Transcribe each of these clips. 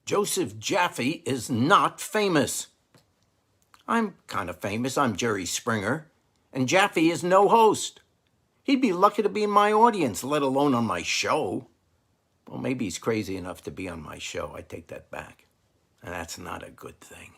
Joseph Jaffe is not famous. I'm kind of famous. I'm Jerry Springer. And Jaffe is no host. He'd be lucky to be in my audience, let alone on my show. Well, maybe he's crazy enough to be on my show. I take that back. And that's not a good thing.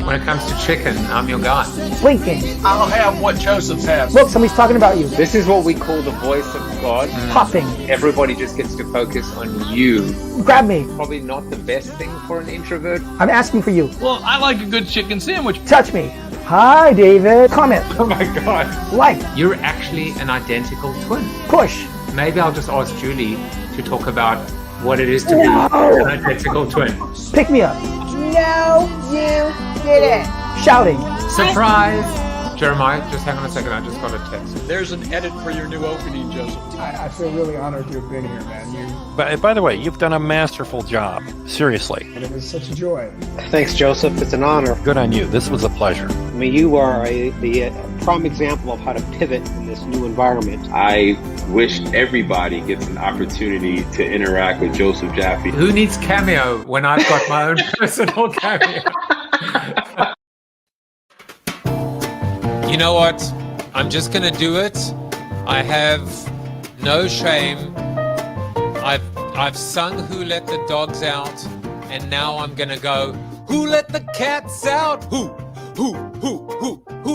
When it comes to chicken, I'm your guy. Blinking. I'll have what Joseph has. Look, somebody's talking about you. This is what we call the voice of God. Popping. Everybody just gets to focus on you. Grab me. Probably not the best thing for an introvert. I'm asking for you. Well, I like a good chicken sandwich. Touch me. Hi, David. Comment. Oh my God. Like. You're actually an identical twin. Push. Maybe I'll just ask Julie to talk about what it is to be an identical twin. Pick me up. No, you didn't. Shouting. Surprise! Jeremiah, just hang on a second. I just got a text. There's an edit for your new opening, Joseph. I feel really honored to have been here, man. But by the way, you've done a masterful job. Seriously. And it was such a joy. Thanks, Joseph. It's an honor. Good on you. This was a pleasure. I mean, you are the prime example of how to pivot in this new environment. I wish everybody gets an opportunity to interact with Joseph Jaffe. Who needs Cameo when I've got my own personal Cameo? You know what? I'm just gonna do it. I have no shame. I've sung Who Let the Dogs Out, and now I'm gonna go, Who let the cats out? Who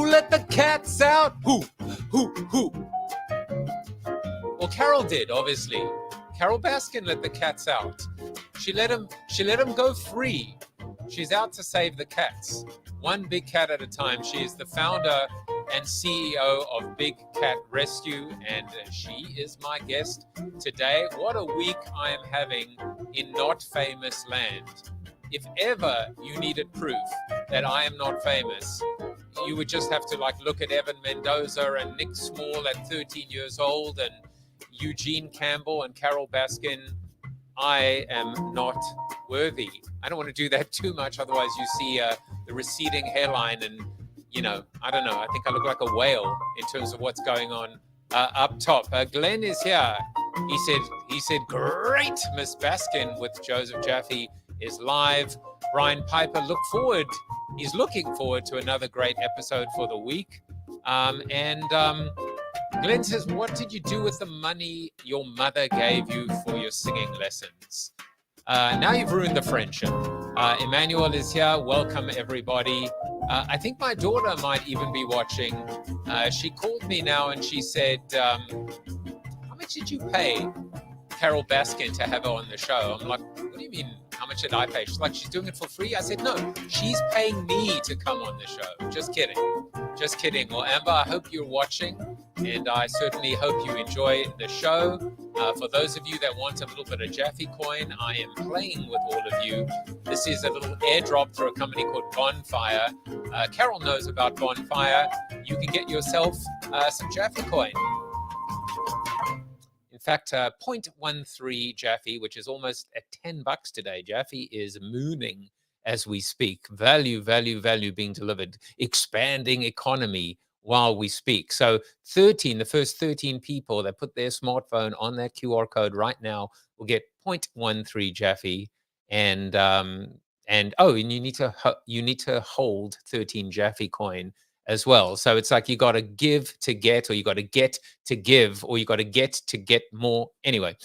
let the cats out? Who? Well, Carole did, obviously. Carole Baskin let the cats out. She let him go free. She's out to save the cats. One big cat at a time. She is the founder and CEO of Big Cat Rescue, and she is my guest today. What a week I am having in not famous land. If ever you needed proof that I am not famous, you would just have to look at Evan Mendoza and Nick Small at 13 years old and Eugene Campbell and Carole Baskin. I am not worthy. I don't want to do that too much, otherwise you see the receding hairline and, I don't know. I think I look like a whale in terms of what's going on up top. Glenn is here. He said, great, Miss Baskin with Joseph Jaffe is live. Brian Piper he's looking forward to another great episode for the week. Glenn says, what did you do with the money your mother gave you for your singing lessons? Now you've ruined the friendship. Emmanuel is here. Welcome, everybody. I think my daughter might even be watching. She called me now and she said, how much did you pay Carole Baskin to have her on the show? I'm like, what do you mean, how much did I pay? She's like, she's doing it for free? I said, no, she's paying me to come on the show. Just kidding. Well, Amber, I hope you're watching, and I certainly hope you enjoy the show. For those of you that want a little bit of Jaffe coin, I am playing with all of you. This is a little airdrop through a company called Bonfire. Carole knows about Bonfire. You can get yourself some Jaffe coin. In fact, 0.13 Jaffe, which is almost at $10 today. Jaffe is mooning as we speak. Value being delivered. Expanding economy while we speak. So the first 13 people that put their smartphone on that QR code right now will get 0.13 Jaffe. And you need to hold 13 Jaffe coin as well. So it's like you got to give to get, or you got to get to give, or you got to get more. Anyway,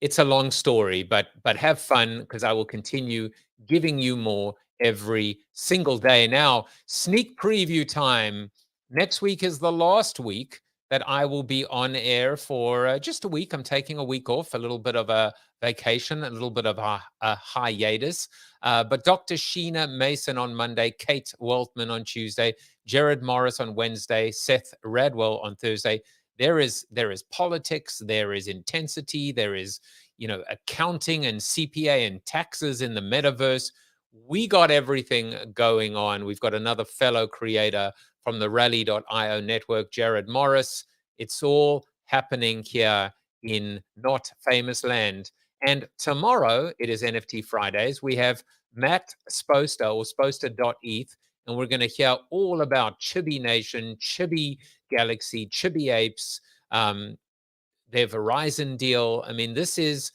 it's a long story, but have fun, because I will continue giving you more every single day. Now, sneak preview time. Next week is the last week that I will be on air for just a week. I'm taking a week off, a little bit of a vacation, a little bit of a hiatus. But Dr. Sheena Mason on Monday, Kate Waltman on Tuesday, Jared Morris on Wednesday, Seth Radwell on Thursday. There is politics, there is intensity, there is, accounting and CPA and taxes in the metaverse. We got everything going on. We've got another fellow creator from the Rally.io network, Jared Morris. It's all happening here in Not Famous Land. And tomorrow, it is NFT Fridays. We have Matt Sposter or Sposter.eth, and we're going to hear all about Chibi Nation, Chibi Galaxy, Chibi Apes, their Verizon deal. I mean, this is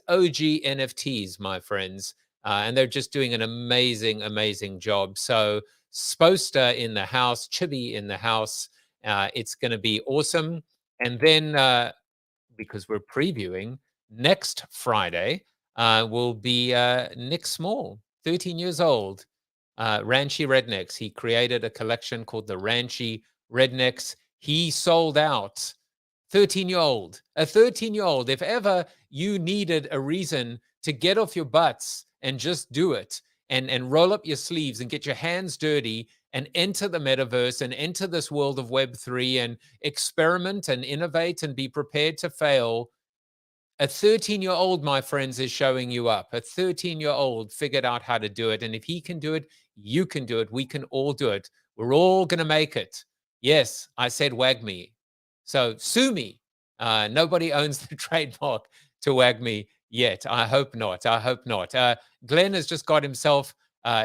OG NFTs, my friends, and they're just doing an amazing, amazing job. So Sposter in the house, Chibi in the house. It's going to be awesome. And then because we're previewing, next Friday will be Nick Small, 13 years old, Ranchy Rednecks. He created a collection called the Ranchy Rednecks. He sold out. 13-year-old, a 13-year-old. If ever you needed a reason to get off your butts and just do it and roll up your sleeves and get your hands dirty and enter the metaverse and enter this world of Web3 and experiment and innovate and be prepared to fail, a 13-year-old, my friends, is showing you up. A 13-year-old figured out how to do it. And if he can do it, you can do it. We can all do it. We're all going to make it. Yes, I said wag me. So sue me. Nobody owns the trademark to wag me yet. I hope not. I hope not. Glenn has just got himself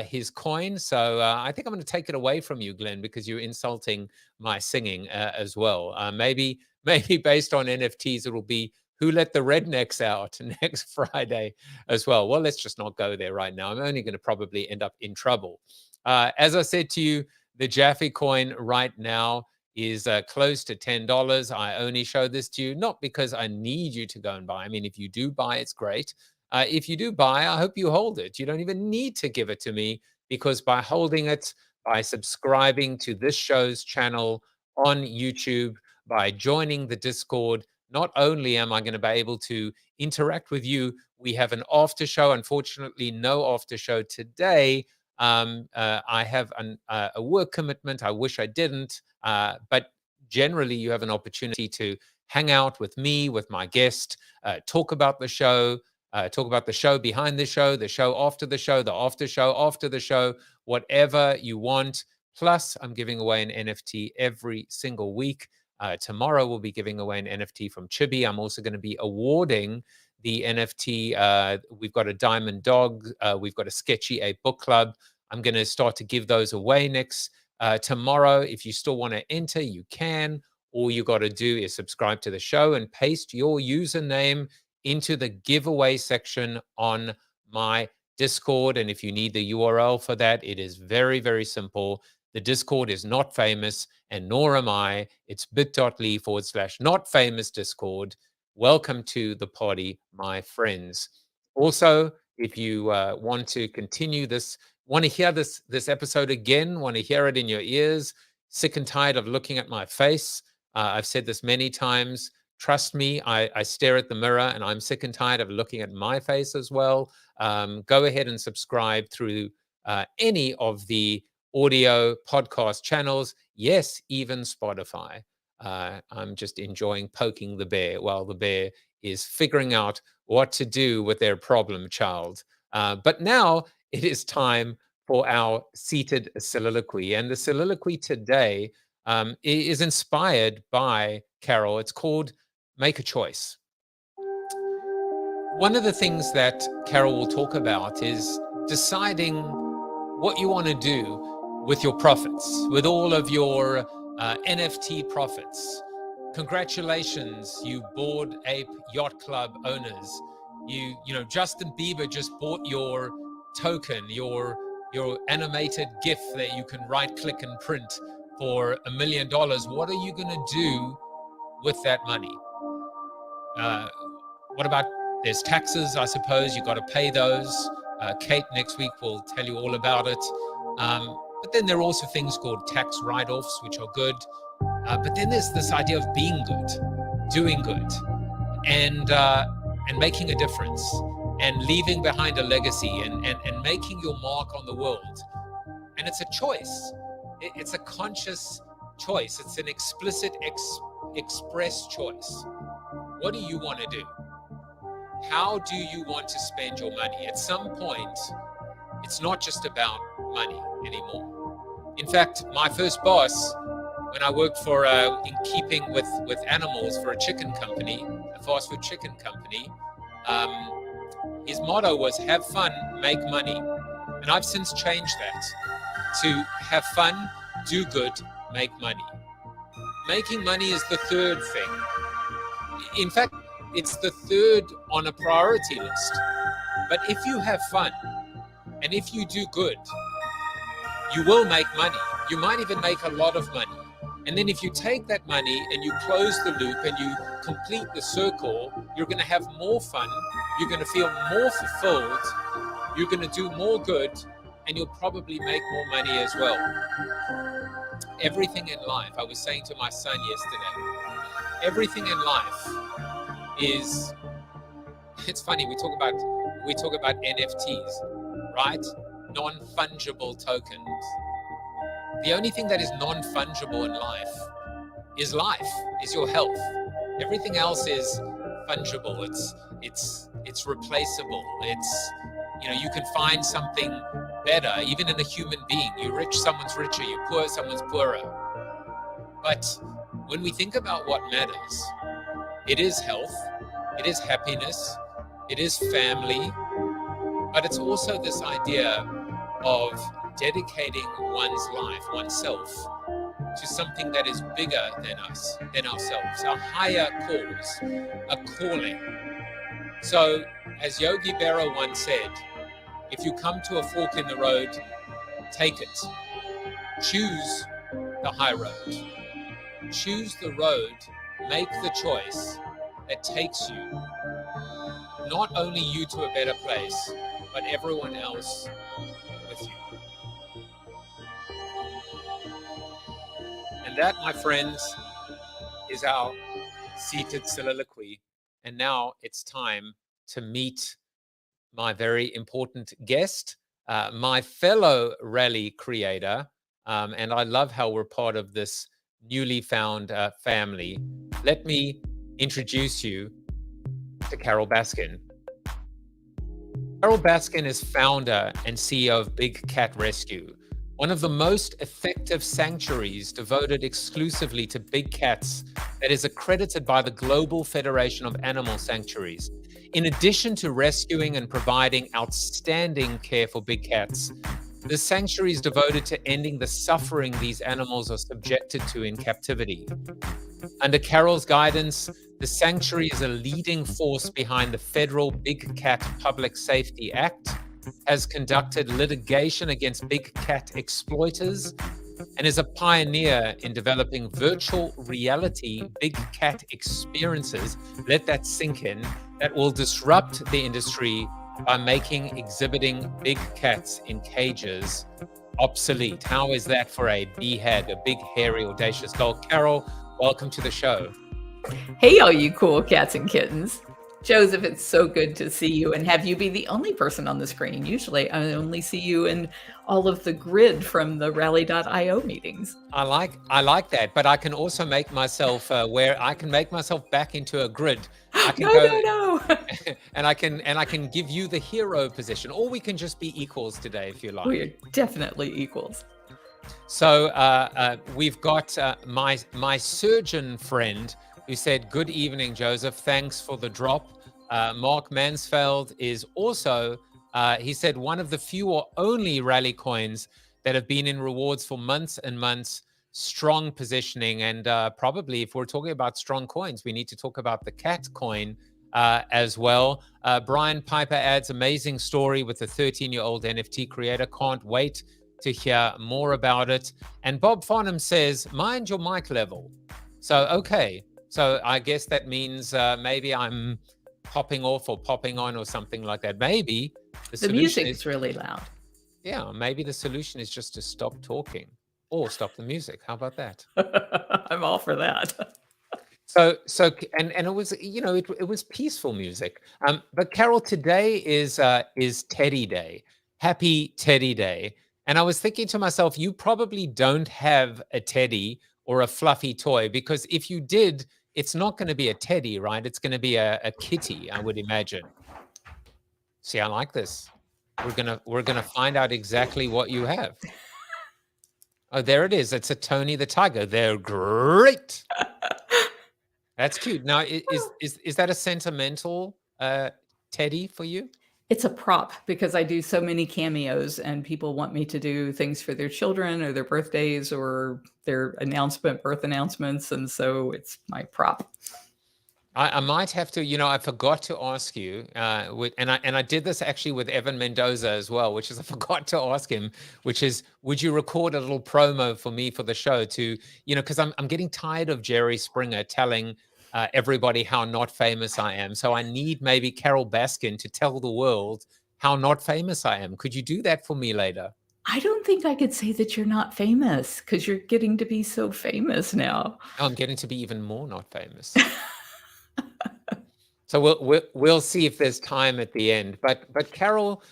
his coin. So I think I'm going to take it away from you, Glenn, because you're insulting my singing as well. Maybe based on NFTs, it'll be Who Let the Rednecks Out next Friday as well. Well, let's just not go there right now. I'm only going to probably end up in trouble. As I said to you, the Jaffe coin right now is close to $10. I only show this to you, not because I need you to go and buy. I mean, if you do buy, it's great. If you do buy, I hope you hold it. You don't even need to give it to me, because by holding it, by subscribing to this show's channel on YouTube, by joining the Discord, not only am I going to be able to interact with you, we have an after show. Unfortunately, no after show today. I have a work commitment. I wish I didn't. But generally, you have an opportunity to hang out with me, with my guest, talk about the show, behind the show after the show, the after show after the show, whatever you want. Plus, I'm giving away an NFT every single week. Tomorrow, we'll be giving away an NFT from Chibi. I'm also going to be awarding the NFT. We've got a Diamond Dog. We've got a Sketchy Ape Book Club. I'm going to start to give those away next tomorrow. If you still want to enter, you can. All you got to do is subscribe to the show and paste your username into the giveaway section on my Discord. And if you need the URL for that, it is very, very simple. The Discord is not famous, and nor am I. It's bit.ly/notfamousdiscord. Welcome to the party, my friends. Also, if you want to continue this, want to hear this episode again, want to hear it in your ears, sick and tired of looking at my face. I've said this many times. Trust me, I stare at the mirror and I'm sick and tired of looking at my face as well. Go ahead and subscribe through any of the audio podcast channels. Yes, even Spotify. I'm just enjoying poking the bear while the bear is figuring out what to do with their problem child. But now it is time for our seated soliloquy. And the soliloquy today is inspired by Carole. It's called Make a Choice. One of the things that Carole will talk about is deciding what you want to do with your profits, with all of your NFT profits. Congratulations, you Bored Ape Yacht Club owners. You know, Justin Bieber just bought your token, your animated GIF that you can right click and print for $1 million. What are you going to do with that money? What about, there's taxes, I suppose. You got to pay those. Kate next week will tell you all about it. But then there are also things called tax write-offs, which are good. But then there's this idea of being good, doing good, and making a difference, and leaving behind a legacy, and making your mark on the world. And it's a choice. It's a conscious choice. It's an explicit, express choice. What do you want to do? How do you want to spend your money? At some point, it's not just about money anymore. In fact, my first boss, when I worked for, in keeping with animals for a chicken company, a fast food chicken company, his motto was have fun, make money. And I've since changed that to have fun, do good, make money. Making money is the third thing. In fact, it's the third on a priority list. But if you have fun and if you do good, you will make money. You might even make a lot of money. And then if you take that money and you close the loop and you complete the circle, you're going to have more fun. You're going to feel more fulfilled. You're going to do more good, and you'll probably make more money as well. Everything in life, I was saying to my son yesterday, everything in life is, it's funny, we talk about NFTs, right? Non-fungible tokens. The only thing that is non-fungible in life, is your health. Everything else is fungible. It's replaceable. It's, you can find something better, even in a human being. You're rich, someone's richer. You're poor, someone's poorer. But when we think about what matters, it is health, it is happiness, it is family, but it's also this idea of dedicating one's life, oneself, to something that is bigger than us, than ourselves, a higher cause, a calling. So, as Yogi Berra once said, if you come to a fork in the road, take it. Choose the high road. Choose the road, make the choice that takes you, not only you to a better place, but everyone else with you. And that, my friends, is our seated soliloquy. And now it's time to meet my very important guest, my fellow rally creator. And I love how we're part of this newly found family. Let me introduce you to Carole Baskin. Carole Baskin is founder and CEO of Big Cat Rescue, one of the most effective sanctuaries devoted exclusively to big cats that is accredited by the Global Federation of Animal Sanctuaries. In addition to rescuing and providing outstanding care for big cats, the sanctuary is devoted to ending the suffering these animals are subjected to in captivity. Under Carole's guidance, the sanctuary is a leading force behind the federal Big Cat Public Safety Act, has conducted litigation against big cat exploiters, and is a pioneer in developing virtual reality big cat experiences, let that sink in, that will disrupt the industry by making exhibiting big cats in cages obsolete. How is that for a BHAG, a big, hairy, audacious goal? Carole, welcome to the show. Hey, all you cool cats and kittens. Joseph, it's so good to see you and have you be the only person on the screen. Usually I only see you in all of the grid from the rally.io meetings. I like that, but I can also make myself where I can make myself back into a grid. I can No. and I can give you the hero position, or we can just be equals today if you like. We're definitely equals. So we've got my surgeon friend who said, "Good evening, Joseph. Thanks for the drop." Mark Mansfeld is also, he said, one of the few or only rally coins that have been in rewards for months and months. Strong positioning. And probably if we're talking about strong coins, we need to talk about the cat coin as well. Brian Piper adds, amazing story with the 13-year-old NFT creator. Can't wait to hear more about it. And Bob Farnham says, mind your mic level. So, okay. So I guess that means maybe I'm popping off or popping on or something like that. Maybe the music is really loud. Yeah, maybe the solution is just to stop talking. or stop the music. How about that? I'm all for that. So and it was, it was peaceful music. But Carole, today is Teddy Day. Happy Teddy Day. And I was thinking to myself, you probably don't have a teddy or a fluffy toy, because if you did, it's not going to be a teddy, right? It's going to be a kitty, I would imagine. See, I like this. We're gonna find out exactly what you have. Oh, there it is. It's a Tony the Tiger. They're great. That's cute. Now, is that a sentimental teddy for you? It's a prop because I do so many cameos and people want me to do things for their children or their birthdays or their birth announcements. And so it's my prop. I might have to, I forgot to ask you, and I did this actually with Evan Mendoza as well, which is I forgot to ask him, which is, would you record a little promo for me for the show to, because I'm getting tired of Jerry Springer telling everybody how not famous I am. So I need maybe Carole Baskin to tell the world how not famous I am. Could you do that for me later? I don't think I could say that you're not famous because you're getting to be so famous now. Oh, I'm getting to be even more not famous. So we'll see if there's time at the end. But Carole,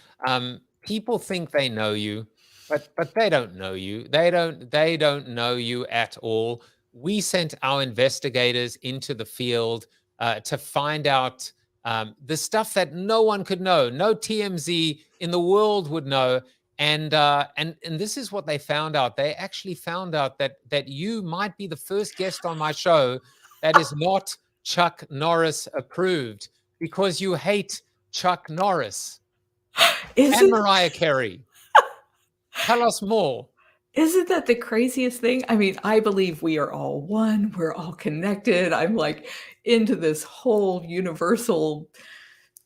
people think they know you, but they don't know you. They don't know you at all. We sent our investigators into the field to find out the stuff that no one could know, no TMZ in the world would know. And this is what they found out. They actually found out that you might be the first guest on my show that is not Chuck Norris approved, because you hate Chuck Norris and Mariah Carey. Tell us more. Isn't that the craziest thing? I mean, I believe we are all one. We're all connected. I'm like into this whole universal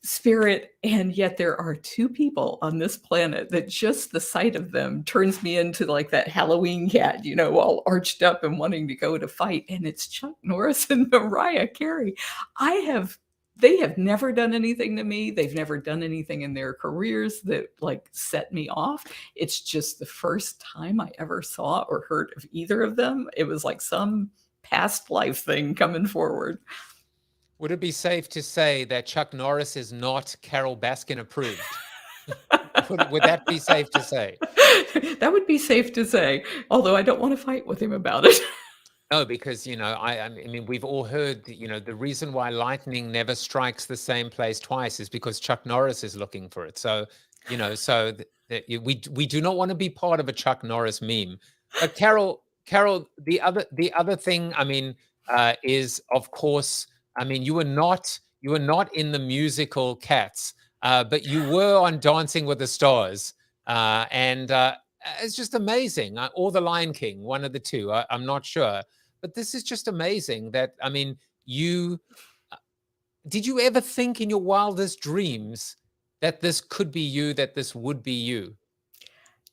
spirit. And yet there are two people on this planet that just the sight of them turns me into like that Halloween cat, all arched up and wanting to go to fight. And it's Chuck Norris and Mariah Carey. They have never done anything to me. They've never done anything in their careers that like set me off. It's just the first time I ever saw or heard of either of them. It was like some past life thing coming forward. Would it be safe to say that Chuck Norris is not Carole Baskin approved? Would that be safe to say? That would be safe to say, although I don't want to fight with him about it. No, because, I mean, we've all heard, the reason why lightning never strikes the same place twice is because Chuck Norris is looking for it. So, we do not want to be part of a Chuck Norris meme. But Carole, the other thing, I mean, is, of course, I mean, you were not in the musical Cats, but you were on Dancing with the Stars. And it's just amazing. Or The Lion King, one of the two. I'm not sure. But this is just amazing that, I mean, did you ever think in your wildest dreams that this could be you, that this would be you?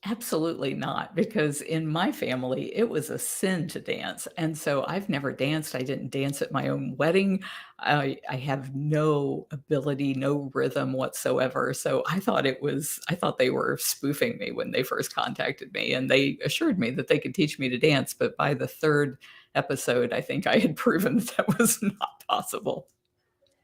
Absolutely not, because in my family, it was a sin to dance. And so I've never danced. I didn't dance at my own wedding. I have no ability, no rhythm whatsoever. So I thought they were spoofing me when they first contacted me. And they assured me that they could teach me to dance. But by the third episode, I think I had proven that was not possible.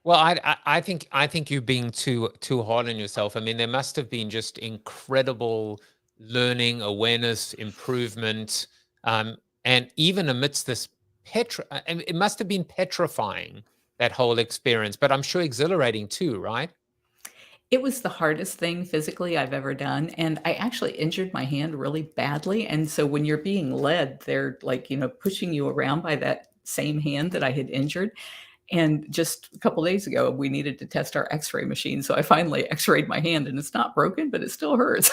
Well, I think you're being too hard on yourself. I mean, there must have been just incredible learning, awareness, improvement, and even amidst this it must have been petrifying, that whole experience, but I'm sure exhilarating too, right? It was the hardest thing physically I've ever done, and I actually injured my hand really badly, and so when you're being led, they're like, pushing you around by that same hand that I had injured. And just a couple days ago, we needed to test our x-ray machine, so I finally x-rayed my hand, and it's not broken, but it still hurts.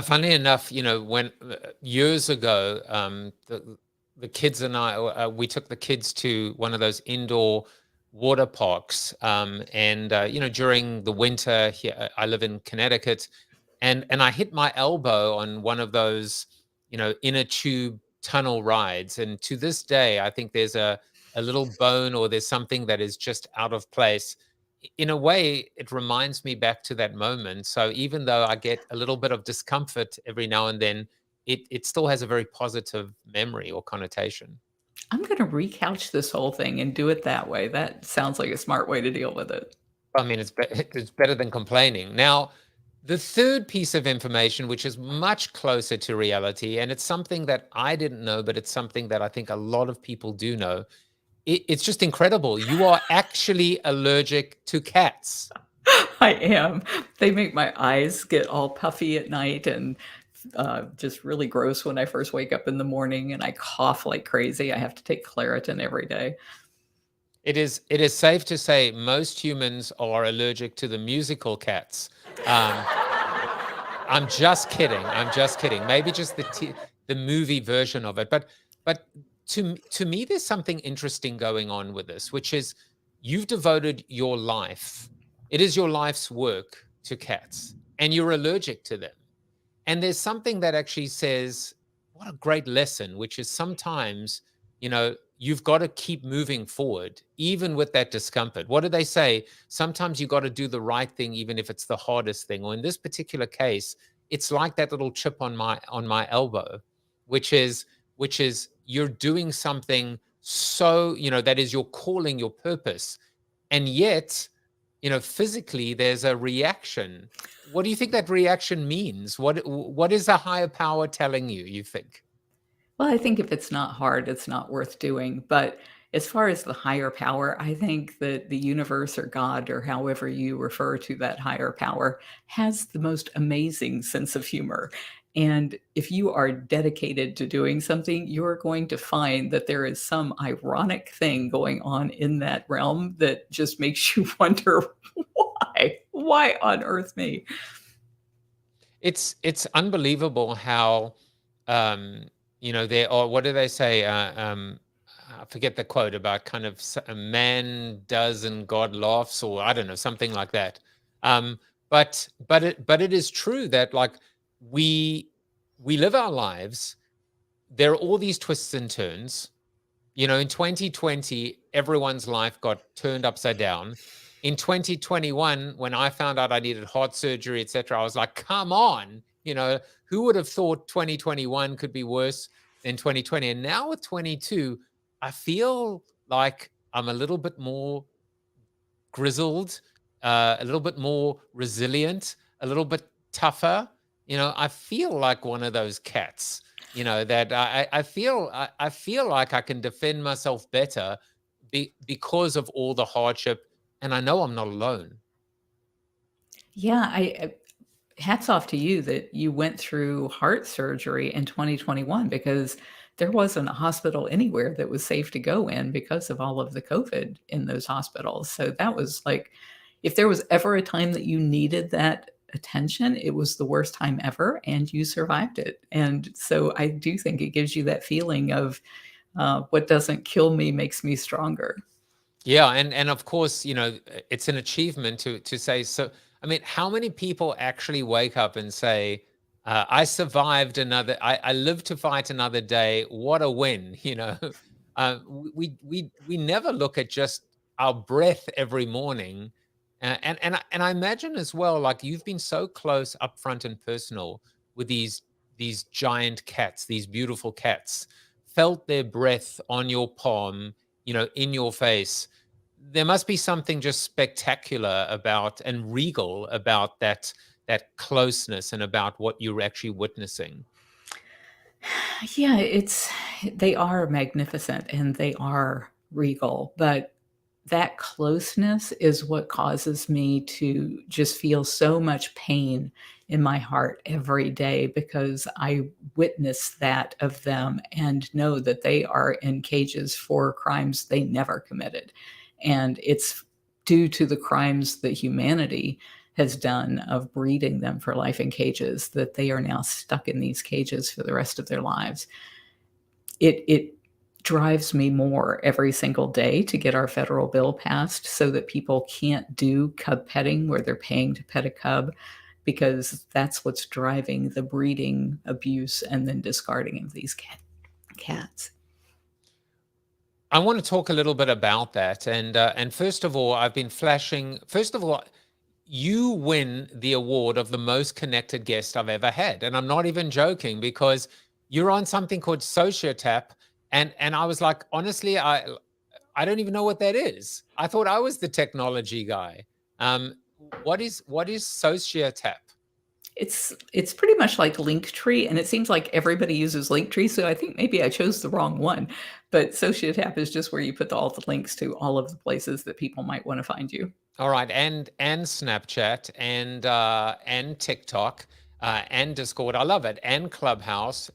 Funny enough, when years ago, the kids and I, we took the kids to one of those indoor water parks, and during the winter here, I live in Connecticut, and I hit my elbow on one of those, inner tube tunnel rides, and to this day, I think there's a little bone or there's something that is just out of place. In a way, it reminds me back to that moment. So even though I get a little bit of discomfort every now and then, it still has a very positive memory or connotation. I'm going to recouch this whole thing and do it that way. That sounds like a smart way to deal with it. I mean, it's better than complaining. Now, the third piece of information, which is much closer to reality, and it's something that I didn't know, but it's something that I think a lot of people do know. It's just incredible. You are actually allergic to cats. I am. They make my eyes get all puffy at night and just really gross when I first wake up in the morning, and I cough like crazy. I have to take Claritin every day. It is safe to say most humans are allergic to the musical Cats. I'm just kidding. I'm just kidding. Maybe just the movie version of it. But to me, there's something interesting going on with this, which is you've devoted your life. It is your life's work to cats, and you're allergic to them. And there's something that actually says, what a great lesson, which is sometimes, you've got to keep moving forward, even with that discomfort. What do they say? Sometimes you got to do the right thing, even if it's the hardest thing. Or in this particular case, it's like that little chip on my elbow, which is you're doing something so, that is your calling, your purpose. And yet, physically there's a reaction. What do you think that reaction means? What is a higher power telling you think? Well, I think if it's not hard, it's not worth doing. But as far as the higher power, I think that the universe or God, or however you refer to that higher power, has the most amazing sense of humor. And if you are dedicated to doing something, you're going to find that there is some ironic thing going on in that realm that just makes you wonder, why on earth me? It's unbelievable how, there are, what do they say? I forget the quote about kind of a man does and God laughs, or I don't know, something like that. But it is true that like we live our lives. There are all these twists and turns. In 2020, everyone's life got turned upside down. In 2021, when I found out I needed heart surgery, etc., I was like, come on, who would have thought 2021 could be worse than 2020? And now with 22, I feel like I'm a little bit more grizzled, a little bit more resilient, a little bit tougher. I feel like one of those cats, that I feel like I can defend myself better because of all the hardship. And I know I'm not alone. Yeah, hats off to you that you went through heart surgery in 2021, because there wasn't a hospital anywhere that was safe to go in because of all of the COVID in those hospitals. So that was like, if there was ever a time that you needed that attention, it was the worst time ever, and you survived it. And so I do think it gives you that feeling of what doesn't kill me makes me stronger. Yeah, and of course, it's an achievement to say so. I mean, how many people actually wake up and say, I survived another, I lived to fight another day. What a win, we never look at just our breath every morning. And I imagine as well, like you've been so close, upfront and personal with these giant cats, these beautiful cats, felt their breath on your palm, in your face. There must be something just spectacular about and regal about that closeness and about what you're actually witnessing. Yeah, they are magnificent and they are regal, but that closeness is what causes me to just feel so much pain in my heart every day, because I witness that of them and know that they are in cages for crimes they never committed. And it's due to the crimes that humanity has done of breeding them for life in cages that they are now stuck in these cages for the rest of their lives. It drives me more every single day to get our federal bill passed so that people can't do cub petting where they're paying to pet a cub, because that's what's driving the breeding, abuse, and then discarding of these cats. I want to talk a little bit about that. And first of all, I've been flashing. First of all, you win the award of the most connected guest I've ever had. And I'm not even joking, because you're on something called SocioTap. And I was like, honestly, I don't even know what that is. I thought I was the technology guy. What is SocioTap? It's pretty much like Linktree, and it seems like everybody uses Linktree, so I think maybe I chose the wrong one. But SocioTap is just where you put all the links to all of the places that people might want to find you. All right, and Snapchat and TikTok and Discord, I love it, and Clubhouse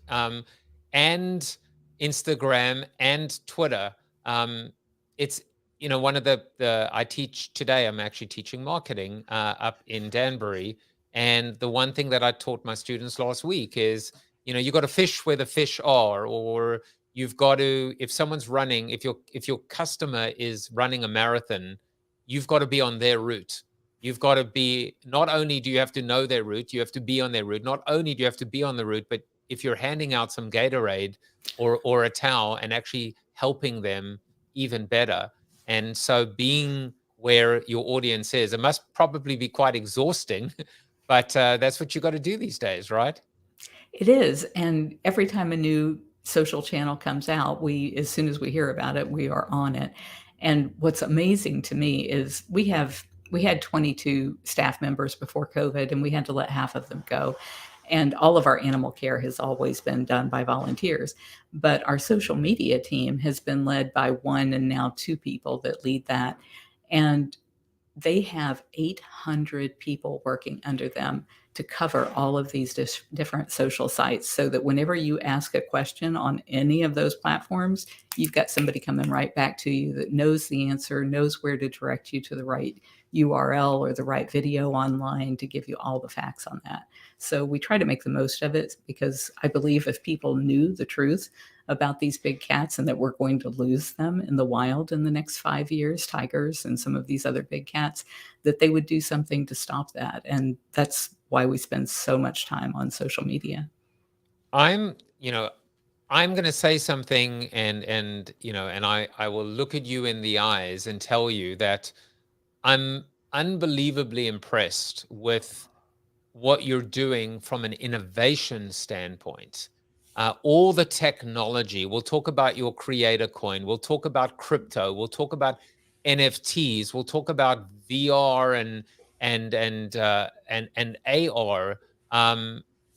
and Instagram and Twitter. It's one of the I teach today. I'm actually teaching marketing up in Danbury. And the one thing that I taught my students last week is, you got to fish where the fish are, or you've got to, if someone's running, if your customer is running a marathon, you've got to be on their route. You've got to be, not only do you have to know their route, you have to be on their route. Not only do you have to be on the route, but if you're handing out some Gatorade or a towel and actually helping them, even better. And so being where your audience is, it must probably be quite exhausting. But that's what you got to do these days, right? It is. And every time a new social channel comes out, as soon as we hear about it, we are on it. And what's amazing to me is we had 22 staff members before COVID, and we had to let half of them go. And all of our animal care has always been done by volunteers. But our social media team has been led by one and now two people that lead that. And they have 800 people working under them to cover all of these different social sites, so that whenever you ask a question on any of those platforms, you've got somebody coming right back to you that knows the answer, knows where to direct you to the right URL or the right video online to give you all the facts on that. So we try to make the most of it, because I believe if people knew the truth about these big cats and that we're going to lose them in the wild in the next 5 years, tigers and some of these other big cats, that they would do something to stop that. And that's why we spend so much time on social media. I'm going to say something, and I will look at you in the eyes and tell you that I'm unbelievably impressed with what you're doing from an innovation standpoint. All the technology. We'll talk about your creator coin. We'll talk about crypto. We'll talk about NFTs. We'll talk about VR and AR.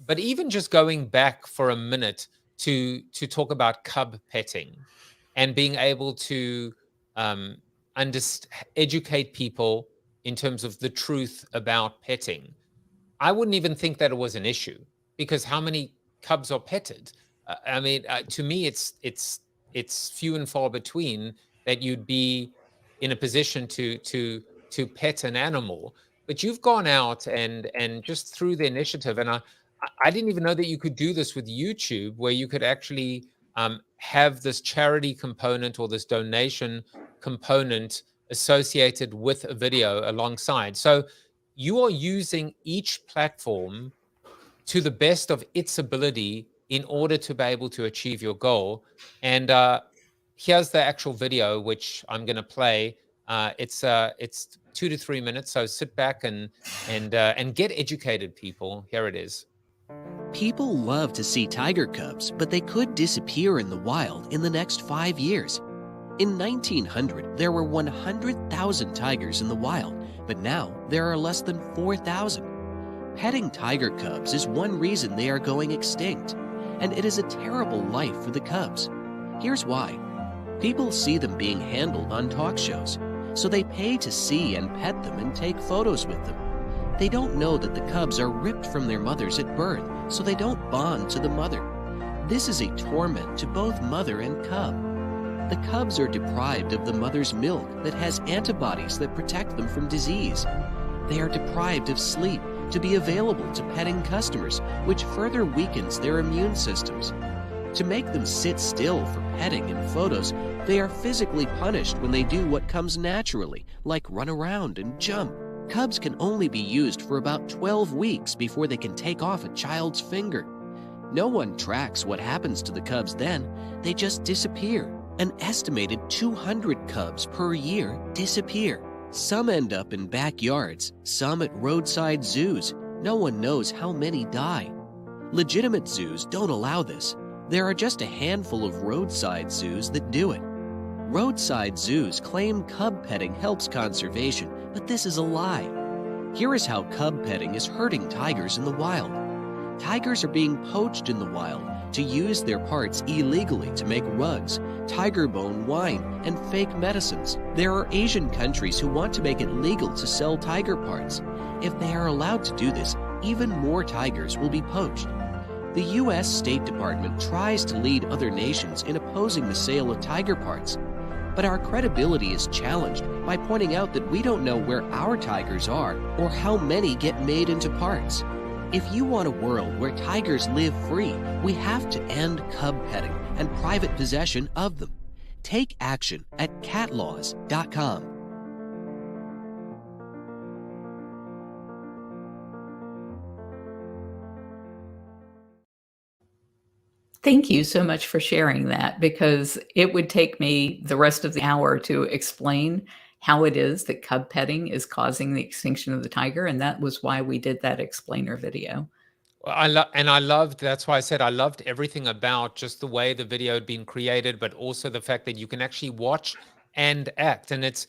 But even just going back for a minute to talk about Cub-Petting and being able to educate people in terms of the truth about petting. I wouldn't even think that it was an issue, because how many cubs are petted? To me, it's few and far between that you'd be in a position to pet an animal. But you've gone out and just through the initiative, and I didn't even know that you could do this with YouTube, where you could actually have this charity component or this donation component associated with a video alongside. So you are using each platform to the best of its ability in order to be able to achieve your goal. And here's the actual video, which I'm going to play. It's 2 to 3 minutes, so sit back and get educated, people. Here it is. People love to see tiger cubs, but they could disappear in the wild in the next 5 years. In 1900, there were 100,000 tigers in the wild, but now there are less than 4,000. Petting tiger cubs is one reason they are going extinct, and it is a terrible life for the cubs. Here's why. People see them being handled on talk shows, so they pay to see and pet them and take photos with them. They don't know that the cubs are ripped from their mothers at birth, so they don't bond to the mother. This is a torment to both mother and cub. The cubs are deprived of the mother's milk that has antibodies that protect them from disease. They are deprived of sleep to be available to petting customers, which further weakens their immune systems. To make them sit still for petting and photos, they are physically punished when they do what comes naturally, like run around and jump. Cubs can only be used for about 12 weeks before they can take off a child's finger. No one tracks what happens to the cubs then. They just disappear. An estimated 200 cubs per year disappear. Some end up in backyards, some at roadside zoos. No one knows how many die. Legitimate zoos don't allow this. There are just a handful of roadside zoos that do it. Roadside zoos claim cub-petting helps conservation, but this is a lie. Here is how cub-petting is hurting tigers in the wild. Tigers are being poached in the wild to use their parts illegally to make rugs, tiger bone wine, and fake medicines. There are Asian countries who want to make it legal to sell tiger parts. If they are allowed to do this, even more tigers will be poached. The U.S. State Department tries to lead other nations in opposing the sale of tiger parts. But our credibility is challenged by pointing out that we don't know where our tigers are or how many get made into parts. If you want a world where tigers live free, we have to end cub-petting and private possession of them. Take action at catlaws.com. Thank you so much for sharing that, because it would take me the rest of the hour to explain how it is that cub petting is causing the extinction of the tiger. And that was why we did that explainer video. Well, I loved, that's why I said I loved everything about just the way the video had been created, but also the fact that you can actually watch and act. And it's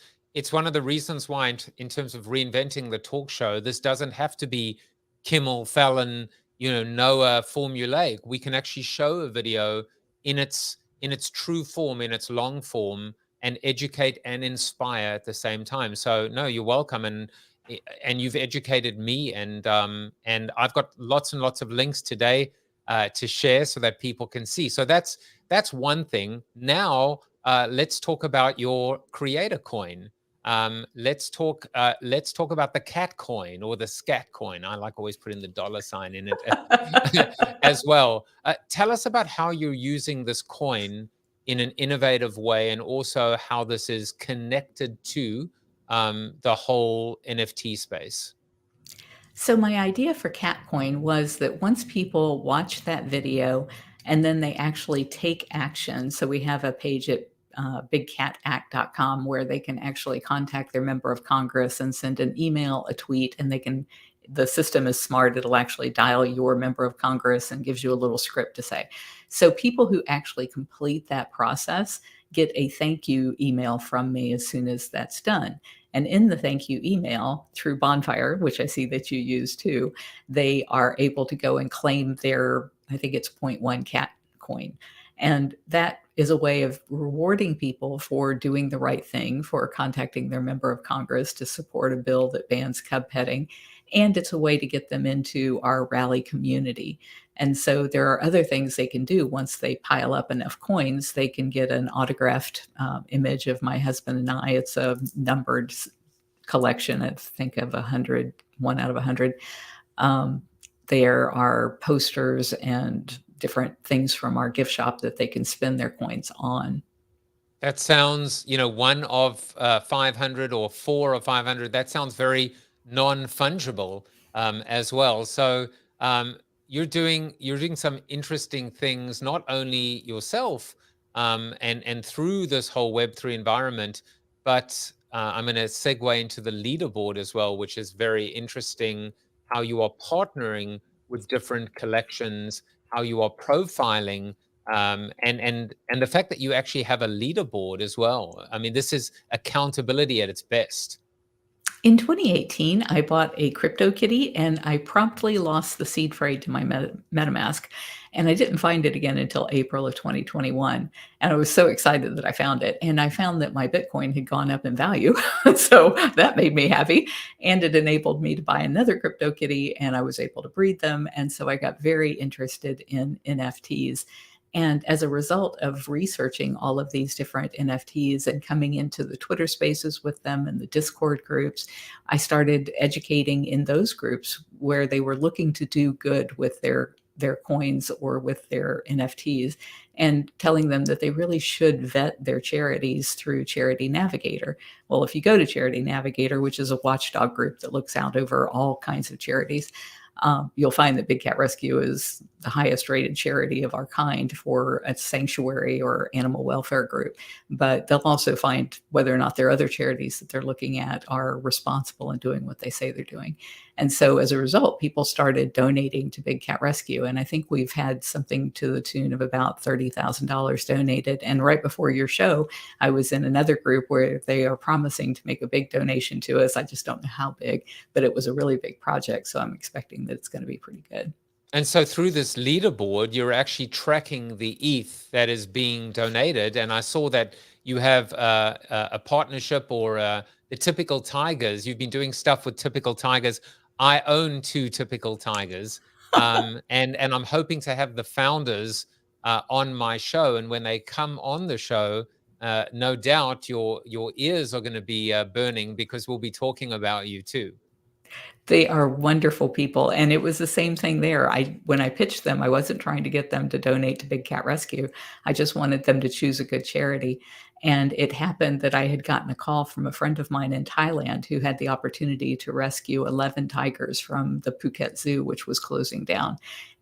one of the reasons why in terms of reinventing the talk show, this doesn't have to be Kimmel, Fallon, Noah formulaic. We can actually show a video in its true form, in its long form, and educate and inspire at the same time. So no, you're welcome, and you've educated me, and I've got lots and lots of links today to share so that people can see. So that's one thing. Now let's talk about your creator coin. Let's talk about the cat coin, or the scat coin. I like always putting the $ in it as well. Tell us about how you're using this coin in an innovative way, and also how this is connected to the whole NFT space. So my idea for Catcoin was that once people watch that video and then they actually take action, so we have a page at bigcatact.com where they can actually contact their member of Congress and send an email, a tweet, and the system is smart. It'll actually dial your member of Congress and gives you a little script to say. So people who actually complete that process get a thank you email from me as soon as that's done. And in the thank you email through Bonfire, which I see that you use too, they are able to go and claim their, I think it's 0.1 cat coin. And that is a way of rewarding people for doing the right thing, for contacting their member of Congress to support a bill that bans cub petting. And it's a way to get them into our rally community. And so there are other things they can do. Once they pile up enough coins, they can get an autographed image of my husband and I. It's a numbered collection, I think of 100, 1 out of 100. There are posters and different things from our gift shop that they can spend their coins on. That sounds, 1 of 500 or 4 of 500. That sounds very non-fungible as well. So you're doing some interesting things, not only yourself and through this whole Web3 environment, but I'm going to segue into the leaderboard as well, which is very interesting. How you are partnering with different collections, how you are profiling, and the fact that you actually have a leaderboard as well. I mean, this is accountability at its best. In 2018, I bought a CryptoKitty and I promptly lost the seed phrase to my MetaMask, and I didn't find it again until April of 2021. And I was so excited that I found it. And I found that my Bitcoin had gone up in value. So that made me happy. And it enabled me to buy another CryptoKitty, and I was able to breed them. And so I got very interested in NFTs. And as a result of researching all of these different NFTs and coming into the Twitter spaces with them and the Discord groups, I started educating in those groups where they were looking to do good with their coins or with their NFTs, and telling them that they really should vet their charities through Charity Navigator. Well, if you go to Charity Navigator, which is a watchdog group that looks out over all kinds of charities, You'll find that Big Cat Rescue is the highest rated charity of our kind for a sanctuary or animal welfare group. But they'll also find whether or not there are other charities that they're looking at are responsible in doing what they say they're doing. And so as a result, people started donating to Big Cat Rescue. And I think we've had something to the tune of about $30,000 donated. And right before your show, I was in another group where they are promising to make a big donation to us. I just don't know how big, but it was a really big project. So I'm expecting that it's going to be pretty good. And so through this leaderboard, you're actually tracking the ETH that is being donated. And I saw that you have a partnership or the Typical Tigers. You've been doing stuff with Typical Tigers. I own 2 Typical Tigers, and I'm hoping to have the founders on my show. And when they come on the show, no doubt your ears are going to be burning, because we'll be talking about you too. They are wonderful people. And it was the same thing there. When I pitched them, I wasn't trying to get them to donate to Big Cat Rescue. I just wanted them to choose a good charity. And it happened that I had gotten a call from a friend of mine in Thailand who had the opportunity to rescue 11 tigers from the Phuket Zoo, which was closing down.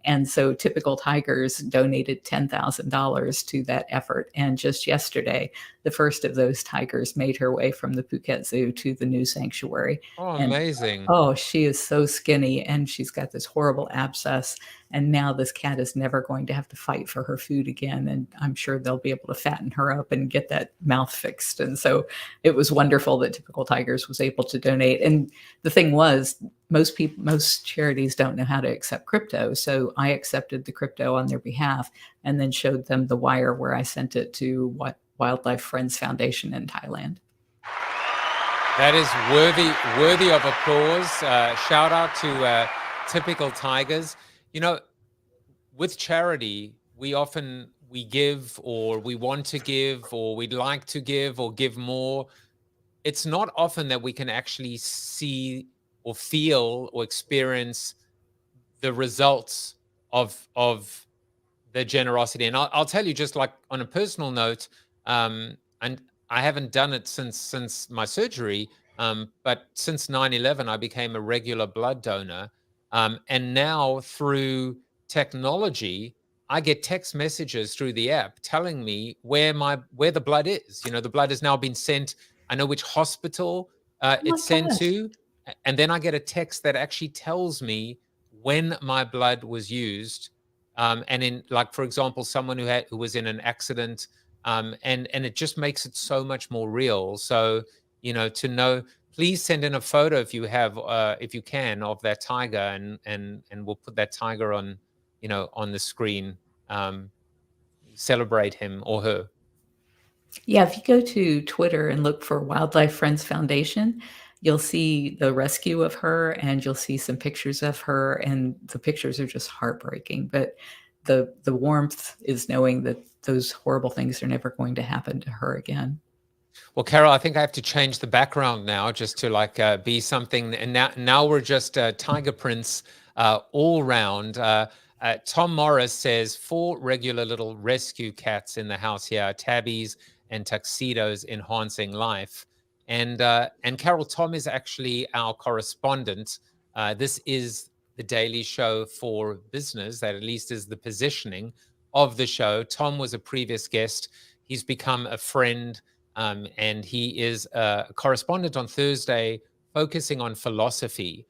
And so Typical Tigers donated $10,000 to that effort. And just yesterday, the first of those tigers made her way from the Phuket Zoo to the new sanctuary. Oh, amazing. Oh, she is so skinny, and she's got this horrible abscess. And now this cat is never going to have to fight for her food again. And I'm sure they'll be able to fatten her up and get that mouth fixed. And so it was wonderful that Typical Tigers was able to donate. And the thing was, most charities don't know how to accept crypto. So I accepted the crypto on their behalf and then showed them the wire where I sent it to Wildlife Friends Foundation in Thailand. That is worthy of applause. Shout out to Typical Tigers. You know, with charity, we give, or we want to give, or we'd like to give, or give more. It's not often that we can actually see or feel or experience the results of the generosity. And I'll tell you, just like on a personal note, and I haven't done it since my surgery, but since 9/11, I became a regular blood donor. And now through technology, I get text messages through the app telling me where the blood is. You know, the blood has now been sent. I know which hospital it's sent to. And then I get a text that actually tells me when my blood was used. And in, like, for example, someone who was in an accident, and it just makes it so much more real. So, you know, to know, please send in a photo if you have, if you can, of that tiger, and we'll put that tiger on, you know, on the screen. Celebrate him or her. Yeah, if you go to Twitter and look for Wildlife Friends Foundation, you'll see the rescue of her, and you'll see some pictures of her, and the pictures are just heartbreaking. But the warmth is knowing that those horrible things are never going to happen to her again. Well, Carole, I think I have to change the background now, just to be something. And now we're just Tiger Prince all round. Tom Morris says 4 regular little rescue cats in the house here, tabbies and tuxedos enhancing life. And Carole, Tom is actually our correspondent. This is the Daily Show for business. That at least is the positioning of the show. Tom was a previous guest. He's become a friend, and he is a correspondent on Thursday, focusing on philosophy.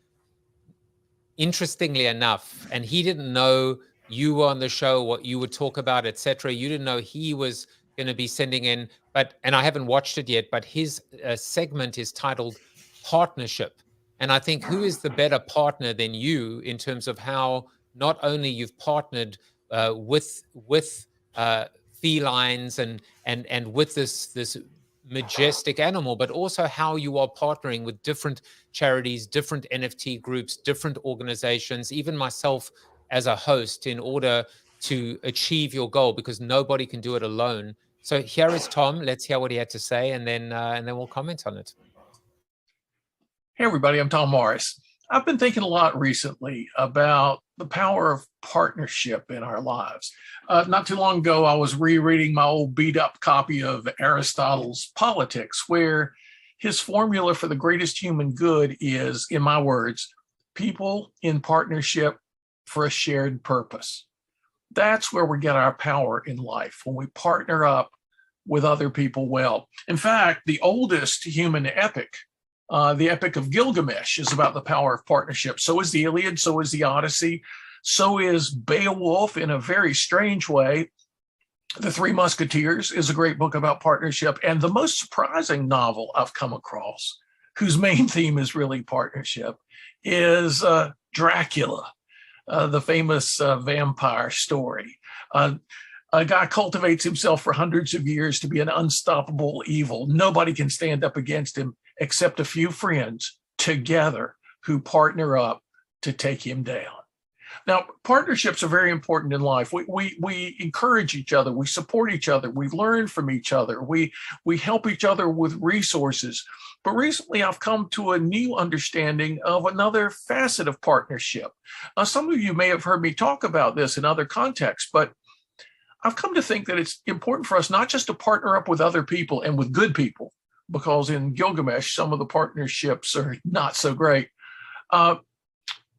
Interestingly enough, and he didn't know you were on the show, what you would talk about, etc. You didn't know he was going to be sending in, and I haven't watched it yet, but his segment is titled Partnership. And I think, who is the better partner than you in terms of how not only you've partnered with felines and with this majestic animal, but also how you are partnering with different charities, different NFT groups, different organizations, even myself as a host, in order to achieve your goal, because nobody can do it alone. So here is Tom. Let's hear what he had to say, and then we'll comment on it. Hey, everybody, I'm Tom Morris. I've been thinking a lot recently about the power of partnership in our lives. Not too long ago, I was rereading my old beat-up copy of Aristotle's Politics, where his formula for the greatest human good is, in my words, people in partnership for a shared purpose. That's where we get our power in life, when we partner up with other people well. In fact, the oldest human epic, the Epic of Gilgamesh, is about the power of partnership. So is the Iliad, so is the Odyssey, so is Beowulf in a very strange way. The Three Musketeers is a great book about partnership. And the most surprising novel I've come across, whose main theme is really partnership, is Dracula, the famous vampire story. A guy cultivates himself for hundreds of years to be an unstoppable evil. Nobody can stand up against him except a few friends together who partner up to take him down. Now, partnerships are very important in life. We encourage each other. We support each other. We learn from each other. We help each other with resources. But recently, I've come to a new understanding of another facet of partnership. Some of you may have heard me talk about this in other contexts, but I've come to think that it's important for us not just to partner up with other people and with good people, because in Gilgamesh, some of the partnerships are not so great.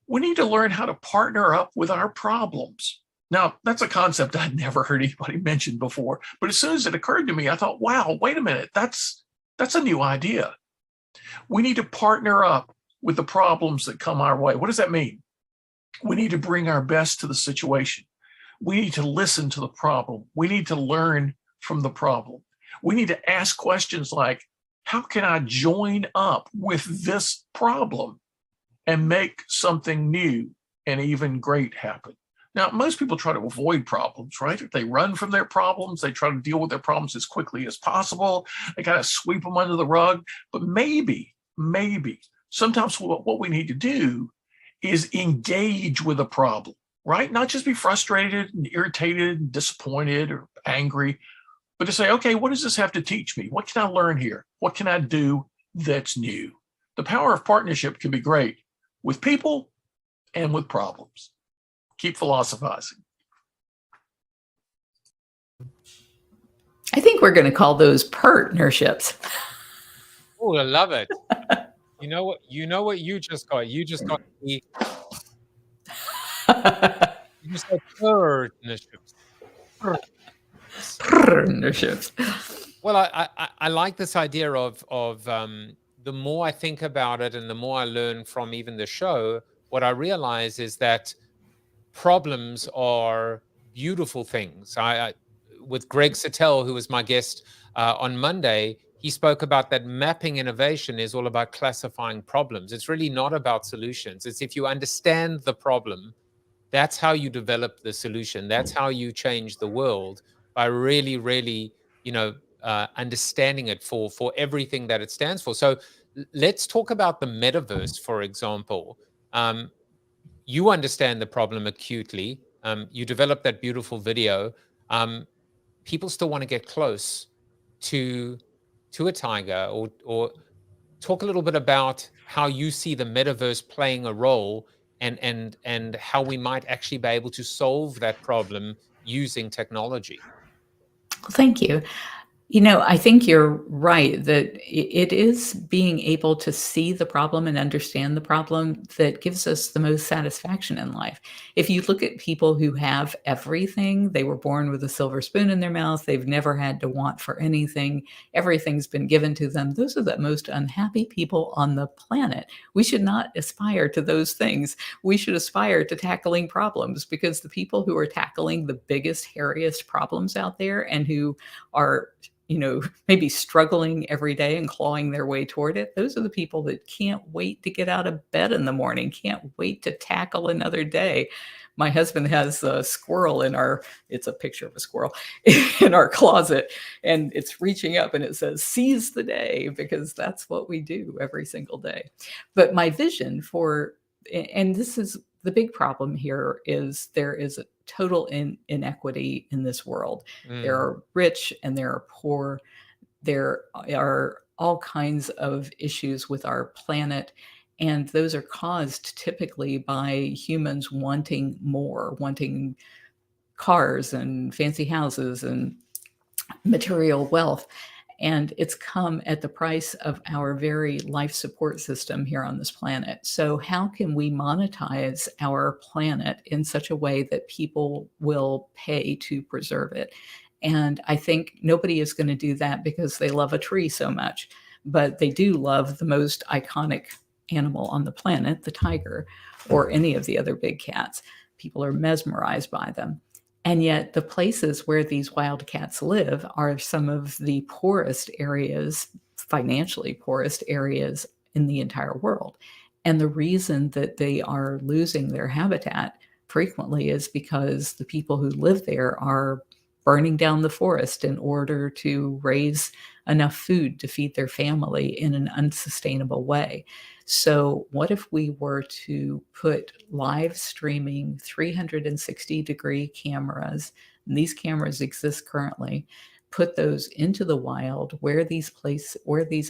We need to learn how to partner up with our problems. Now, that's a concept I'd never heard anybody mention before, but as soon as it occurred to me, I thought, wow, wait a minute, that's a new idea. We need to partner up with the problems that come our way. What does that mean? We need to bring our best to the situation. We need to listen to the problem. We need to learn from the problem. We need to ask questions like, how can I join up with this problem and make something new and even great happen? Now, most people try to avoid problems, right? They run from their problems. They try to deal with their problems as quickly as possible. They kind of sweep them under the rug. But maybe, sometimes what we need to do is engage with a problem, right? Not just be frustrated and irritated and disappointed or angry, but to say, okay, what does this have to teach me? What can I learn here? What can I do that's new? The power of partnership can be great with people and with problems. Keep philosophizing. I think we're going to call those partnerships. Oh, I love it. You know what you just got? You just got the you just got partnerships. Partnerships. Well, I like this idea of the more I think about it and the more I learn from even the show, what I realize is that problems are beautiful things. With Greg Sittel, who was my guest on Monday, he spoke about that mapping innovation is all about classifying problems. It's really not about solutions. It's if you understand the problem, that's how you develop the solution. That's how you change the world, by really, really, understanding it for everything that it stands for. So let's talk about the metaverse, for example. You understand the problem acutely. You developed that beautiful video. People still want to get close to a tiger, or talk a little bit about how you see the metaverse playing a role, and how we might actually be able to solve that problem using technology. Well, thank you. I think you're right that it is being able to see the problem and understand the problem that gives us the most satisfaction in life. If you look at people who have everything, they were born with a silver spoon in their mouth, they've never had to want for anything, everything's been given to them. Those are the most unhappy people on the planet. We should not aspire to those things. We should aspire to tackling problems, because the people who are tackling the biggest, hairiest problems out there and who are maybe struggling every day and clawing their way toward it, those are the people that can't wait to get out of bed in the morning, can't wait to tackle another day. My husband has a squirrel it's a picture of a squirrel in our closet, and it's reaching up and it says, "Seize the day," because that's what we do every single day. But my vision and this is the big problem here, is there is a total inequity in this world. There are rich and there are poor. There are all kinds of issues with our planet, and those are caused typically by humans wanting more, wanting cars and fancy houses and material wealth. And it's come at the price of our very life support system here on this planet. So, how can we monetize our planet in such a way that people will pay to preserve it? And I think nobody is going to do that because they love a tree so much, but they do love the most iconic animal on the planet, the tiger, or any of the other big cats. People are mesmerized by them. And yet, the places where these wild cats live are some of the poorest areas, financially poorest areas in the entire world. And the reason that they are losing their habitat frequently is because the people who live there are burning down the forest in order to raise enough food to feed their family in an unsustainable way. So, what if we were to put live streaming 360-degree cameras, and these cameras exist currently, put those into the wild where these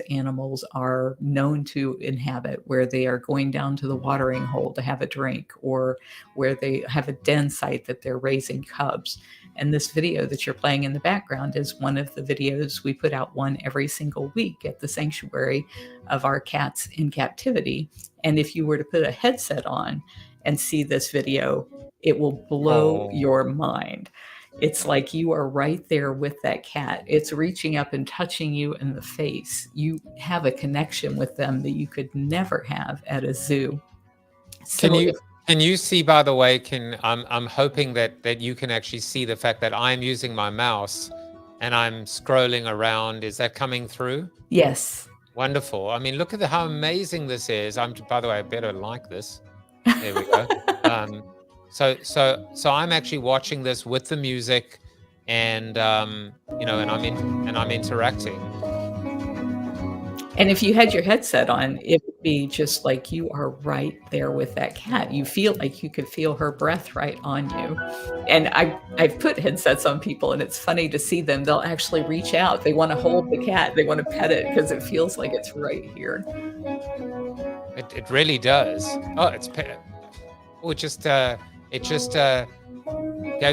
animals are known to inhabit, where they are going down to the watering hole to have a drink, or where they have a den site that they're raising cubs. And this video that you're playing in the background is one of the videos. We put out one every single week at the sanctuary of our cats in captivity. And if you were to put a headset on and see this video, it will blow your mind. It's like you are right there with that cat. It's reaching up and touching you in the face. You have a connection with them that you could never have at a zoo. So Can you see, by the way, I'm hoping that you can actually see the fact that I'm using my mouse and I'm scrolling around. Is that coming through? Yes. Wonderful. I mean, look at how amazing this is. By the way, I better like this. There we go. So I'm actually watching this with the music, and and I'm interacting. And if you had your headset on, it would be just like you are right there with that cat. You feel like you could feel her breath right on you. And I've put headsets on people, and it's funny to see them. They'll actually reach out. They want to hold the cat. They want to pet it because it feels like it's right here. It really does. Oh, it just gave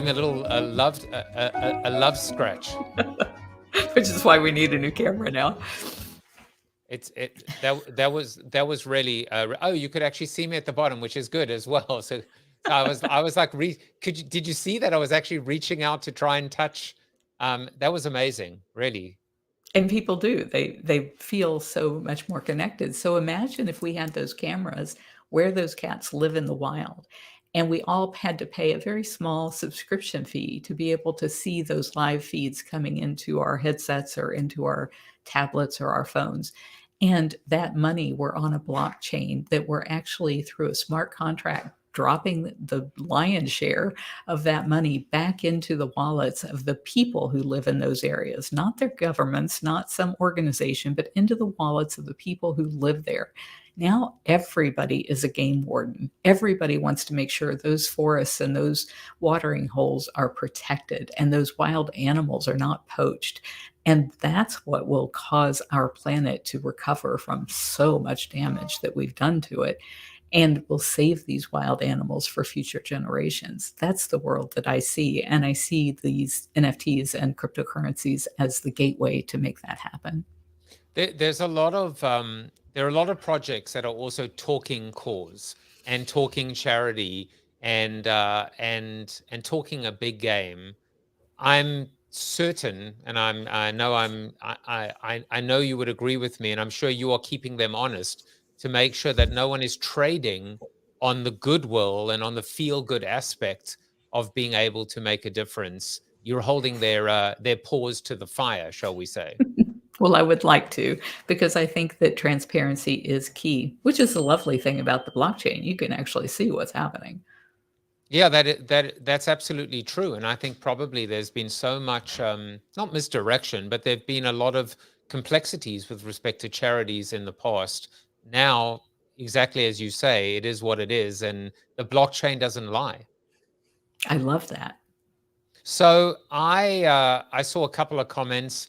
me a little love scratch. Which is why we need a new camera now. That was really you could actually see me at the bottom, which is good as well. So I was like, did you see that I was actually reaching out to try and touch? That was amazing, really. And people do. They feel so much more connected. So imagine if we had those cameras where those cats live in the wild, and we all had to pay a very small subscription fee to be able to see those live feeds coming into our headsets or into our tablets or our phones. And that money were on a blockchain that we're actually, through a smart contract, dropping the lion's share of that money back into the wallets of the people who live in those areas, not their governments, not some organization, but into the wallets of the people who live there. Now everybody is a game warden. Everybody wants to make sure those forests and those watering holes are protected and those wild animals are not poached. And that's what will cause our planet to recover from so much damage that we've done to it, and will save these wild animals for future generations. That's the world that I see. And I see these NFTs and cryptocurrencies as the gateway to make that happen. There's a lot of there are a lot of projects that are also talking cause and talking charity and talking a big game. I'm certain, and I know you would agree with me, and I'm sure you are keeping them honest to make sure that no one is trading on the goodwill and on the feel-good aspect of being able to make a difference. You're holding their paws to the fire, shall we say? Well, I would like to, because I think that transparency is key, which is the lovely thing about the blockchain. You can actually see what's happening. Yeah, that's absolutely true. And I think probably there's been so much, not misdirection, but there've been a lot of complexities with respect to charities in the past. Now, exactly as you say, it is what it is, and the blockchain doesn't lie. I love that. So I saw a couple of comments.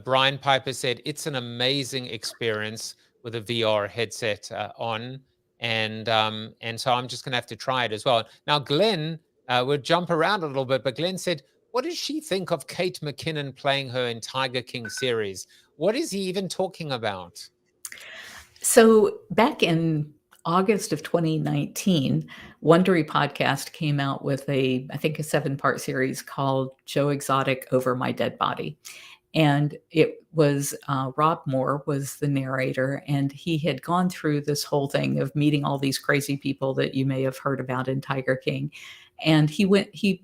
Brian Piper said, it's an amazing experience with a VR headset on. And so I'm just going to have to try it as well. Now, Glenn, we'll jump around a little bit, but Glenn said, what does she think of Kate McKinnon playing her in Tiger King series? What is he even talking about? So back in August of 2019, Wondery Podcast came out with I think a 7-part series called Joe Exotic Over My Dead Body. And it was Rob Moore was the narrator, and he had gone through this whole thing of meeting all these crazy people that you may have heard about in Tiger King. And he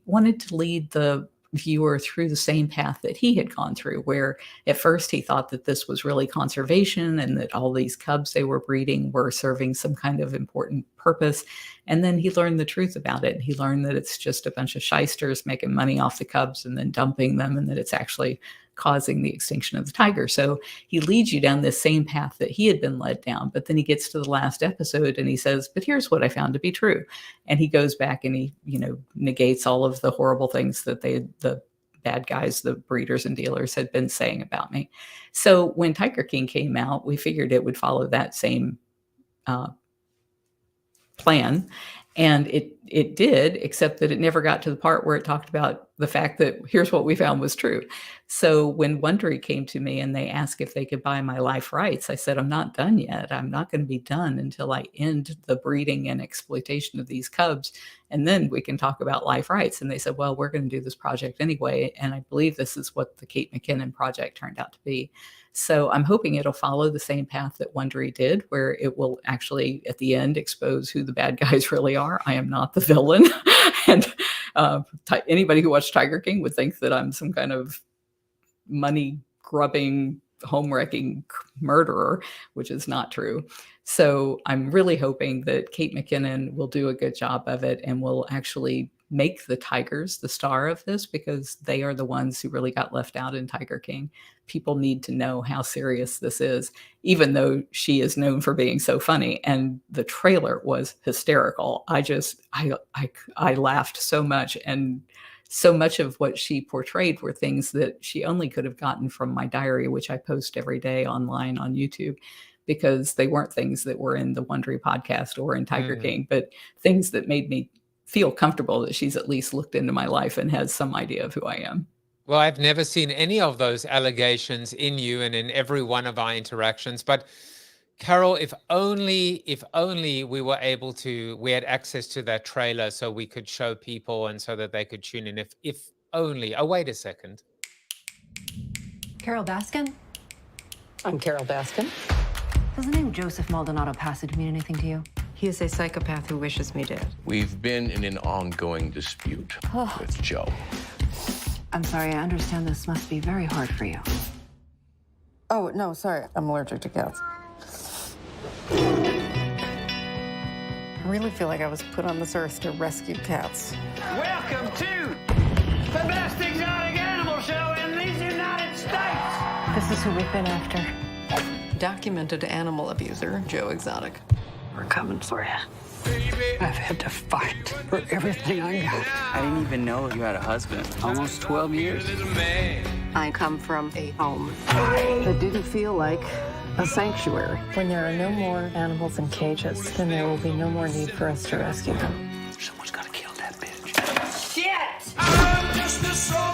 wanted to lead the viewer through the same path that he had gone through, where at first he thought that this was really conservation and that all these cubs they were breeding were serving some kind of important purpose. And then he learned the truth about it. He learned that it's just a bunch of shysters making money off the cubs and then dumping them, and that it's actually causing the extinction of the tiger. So he leads you down this same path that he had been led down. But then he gets to the last episode and he says, but here's what I found to be true. And he goes back and he, negates all of the horrible things that the bad guys, the breeders and dealers had been saying about me. So when Tiger King came out, we figured it would follow that same plan. And it did, except that it never got to the part where it talked about the fact that here's what we found was true. So when Wondery came to me and they asked if they could buy my life rights, I said, I'm not done yet. I'm not going to be done until I end the breeding and exploitation of these cubs. And then we can talk about life rights. And they said, well, we're going to do this project anyway. And I believe this is what the Kate McKinnon project turned out to be. So I'm hoping it'll follow the same path that Wondery did, where it will actually, at the end, expose who the bad guys really are. I am not the villain. And anybody who watched Tiger King would think that I'm some kind of money-grubbing, home-wrecking murderer, which is not true. So I'm really hoping that Kate McKinnon will do a good job of it and will actually make the tigers the star of this, because they are the ones who really got left out in Tiger King. People need to know how serious this is, even though she is known for being so funny. And the trailer was hysterical. I laughed so much, and so much of what she portrayed were things that she only could have gotten from my diary, which I post every day online on YouTube, because they weren't things that were in the Wondery podcast or in Tiger King, but things that made me feel comfortable that she's at least looked into my life and has some idea of who I am. Well, I've never seen any of those allegations in you and in every one of our interactions. But Carole, if only we were able to, we had access to that trailer so we could show people and so that they could tune in. If only. Oh, wait a second. Carole Baskin? I'm Carole Baskin. Does the name Joseph Maldonado Passage mean anything to you? He is a psychopath who wishes me dead. We've been in an ongoing dispute with Joe. I'm sorry, I understand this must be very hard for you. Oh, no, sorry. I'm allergic to cats. I really feel like I was put on this earth to rescue cats. Welcome to the best exotic animal show in these United States. This is who we've been after. Documented animal abuser, Joe Exotic. We're coming for you. I've had to fight for everything I got. I didn't even know you had a husband. Almost 12 years. I come from a home that didn't feel like a sanctuary. When there are no more animals in cages, then there will be no more need for us to rescue them. Someone's got to kill that bitch. Shit!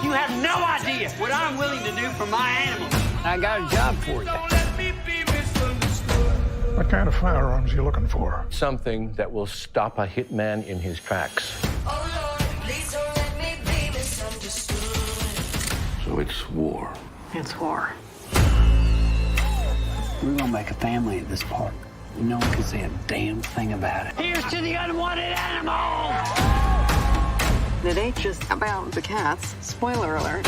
You have no idea what I'm willing to do for my animals. I got a job for you. What kind of firearms are you looking for? Something that will stop a hitman in his tracks. So it's war. It's war. We're gonna make a family at this park. No one can say a damn thing about it. Here's to the unwanted animals! It ain't just about the cats. Spoiler alert.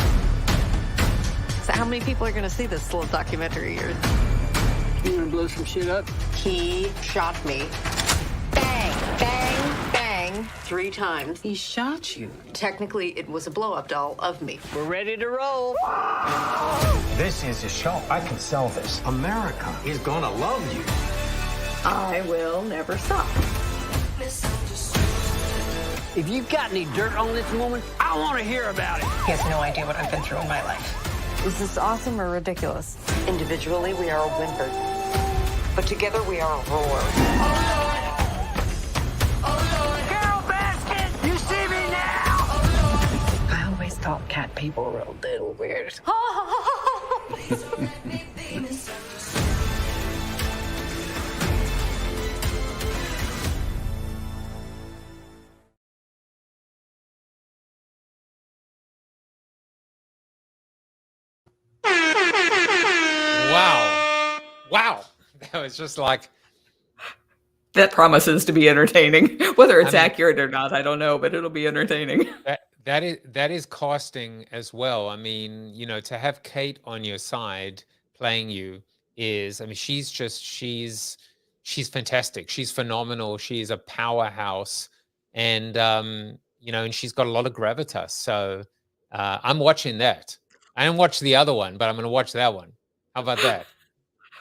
So how many people are going to see this little documentary of yours? You gonna blow some shit up? He shot me. Bang, bang, bang, 3 times. He shot you. Technically, it was a blow-up doll of me. We're ready to roll. This is a show. I can sell this. America is gonna love you. I will never stop. If you've got any dirt on this woman, I want to hear about it. He has no idea what I've been through in my life. Is this awesome or ridiculous? Individually, we are a whimper. But together, we are a roar. Carole Baskin, you see me now! I always thought cat people are a little weird. Wow. That was just like... That promises to be entertaining. Whether it's accurate or not, I don't know, but it'll be entertaining. That is casting as well. I mean, to have Kate on your side playing you is, I mean, she's fantastic. She's phenomenal. She's a powerhouse, and and she's got a lot of gravitas. So I'm watching that. I didn't watch the other one, but I'm going to watch that one. How about that?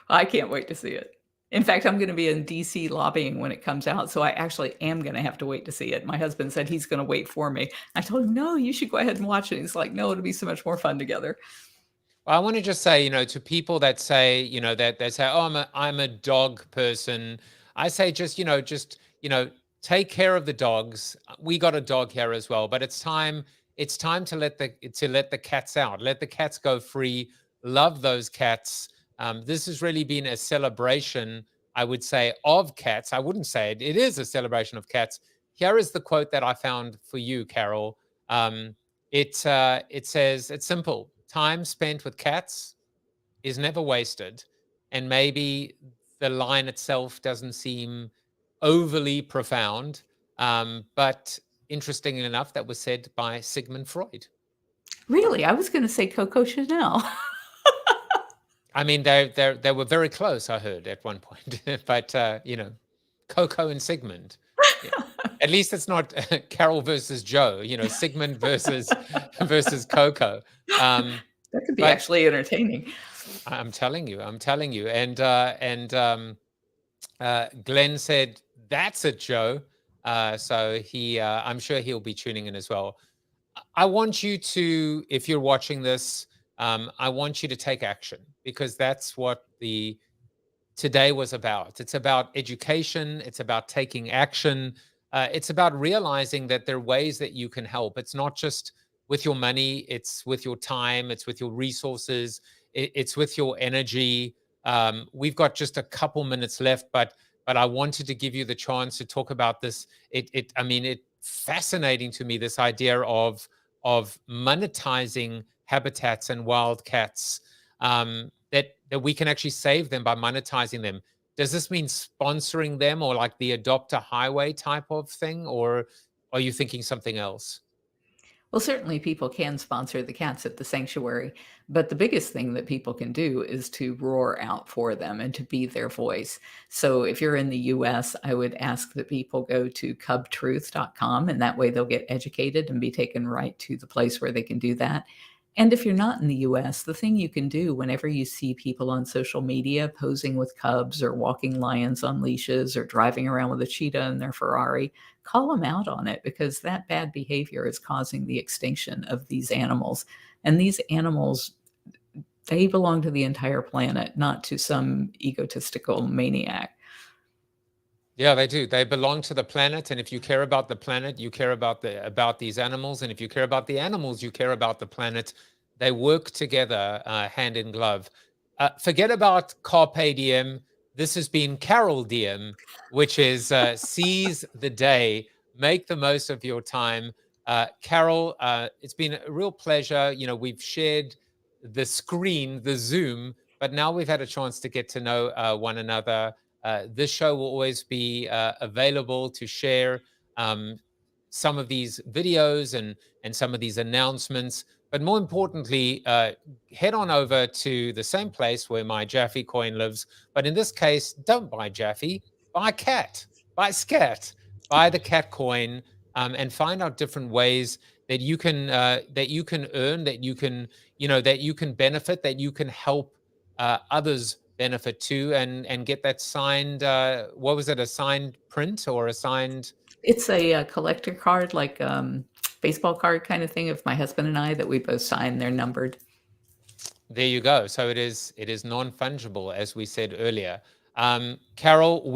I can't wait to see it. In fact, I'm going to be in DC lobbying when it comes out, so I actually am going to have to wait to see it. My husband said he's going to wait for me. I told him, no, you should go ahead and watch it. He's like, no, it'll be so much more fun together. Well, I want to just say, to people that say, that they say, oh, I'm a dog person. I say, just take care of the dogs. We got a dog here as well, but it's time to let the cats out. Let the cats go free. Love those cats. This has really been a celebration, I would say, of cats. I wouldn't say it. It is a celebration of cats. Here is the quote that I found for you, Carole. It says, it's simple. Time spent with cats is never wasted. And maybe the line itself doesn't seem overly profound. But interestingly enough, that was said by Sigmund Freud. Really? I was going to say Coco Chanel. I mean, they were very close, I heard, at one point. But, Coco and Sigmund. Yeah. At least it's not Carole versus Joe, Sigmund versus Coco. That could be actually entertaining. I'm telling you. And Glenn said, that's it, Joe. So I'm sure he'll be tuning in as well. I want you to, if you're watching this, I want you to take action, because that's what today was about. It's about education. It's about taking action. It's about realizing that there are ways that you can help. It's not just with your money. It's with your time. It's with your resources. It's with your energy. We've got just a couple minutes left, but I wanted to give you the chance to talk about this. It's fascinating to me, this idea of monetizing habitats and wildcats, that we can actually save them by monetizing them. Does this mean sponsoring them, or like the Adopt a Highway type of thing, or are you thinking something else? Well, certainly people can sponsor the cats at the sanctuary, but the biggest thing that people can do is to roar out for them and to be their voice. So if you're in the US, I would ask that people go to cubtruth.com, and that way they'll get educated and be taken right to the place where they can do that. And if you're not in the US, the thing you can do whenever you see people on social media posing with cubs or walking lions on leashes or driving around with a cheetah in their Ferrari, call them out on it, because that bad behavior is causing the extinction of these animals. And these animals, they belong to the entire planet, not to some egotistical maniac. Yeah, they do. They belong to the planet, and if you care about the planet, you care about these animals, and if you care about the animals, you care about the planet. They work together, hand in glove. Forget about Carpe Diem. This has been Carole Diem, which is seize the day, make the most of your time. Carole, it's been a real pleasure. We've shared the screen, the Zoom, but now we've had a chance to get to know one another. This show will always be available to share some of these videos and some of these announcements. But more importantly, head on over to the same place where my Jaffe coin lives. But in this case, don't buy Jaffe, buy cat, buy scat, buy the cat coin, and find out different ways that you can earn, that you can benefit, that you can help others benefit too, and get that signed. What was it? A signed print or a signed? It's a collector card, like baseball card kind of thing of my husband and I that we both sign. They're numbered. There you go. So it is non-fungible, as we said earlier. Carole,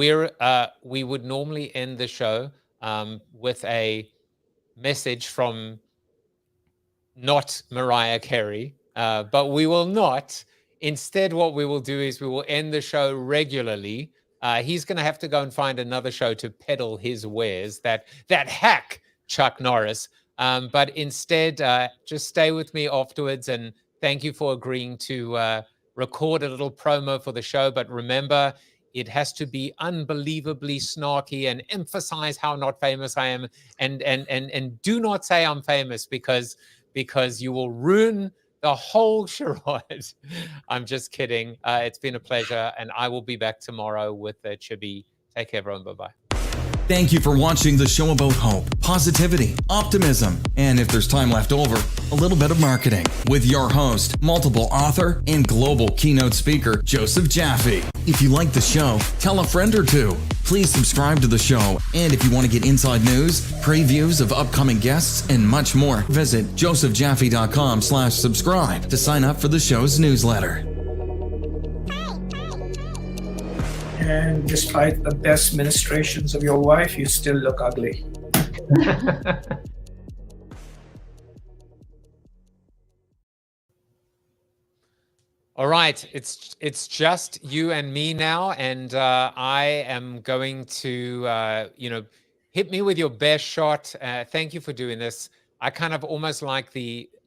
we would normally end the show with a message from not Mariah Carey, but we will not. Instead, what we will do is we will end the show regularly. He's going to have to go and find another show to peddle his wares, that hack Chuck Norris. But instead, just stay with me afterwards, and thank you for agreeing to record a little promo for the show. But remember, it has to be unbelievably snarky and emphasize how not famous I am, and do not say I'm famous because you will ruin the whole charade. I'm just kidding. It's been a pleasure, and I will be back tomorrow with Chibi. Take care, everyone. Bye-bye. Thank you for watching the show about hope, positivity, optimism, and if there's time left over, a little bit of marketing with your host, multiple author, and global keynote speaker, Joseph Jaffe. If you like the show, tell a friend or two. Please subscribe to the show, and if you want to get inside news, previews of upcoming guests, and much more, visit josephjaffe.com/subscribe to sign up for the show's newsletter. And despite the best ministrations of your wife, you still look ugly. All right, it's just you and me now, and I am going to, hit me with your best shot. Thank you for doing this. I kind of almost like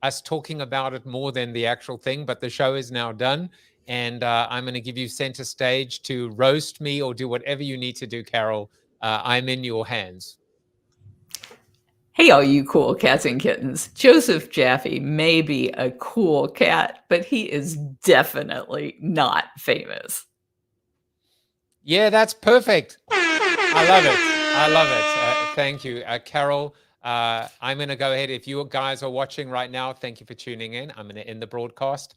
us talking about it more than the actual thing, but the show is now done. And I'm going to give you center stage to roast me or do whatever you need to do, Carole. I'm in your hands. Hey, all you cool cats and kittens. Joseph Jaffe may be a cool cat, but he is definitely not famous. Yeah, that's perfect. I love it. I love it. Thank you. Carole, I'm going to go ahead. If you guys are watching right now, thank you for tuning in. I'm going to end the broadcast.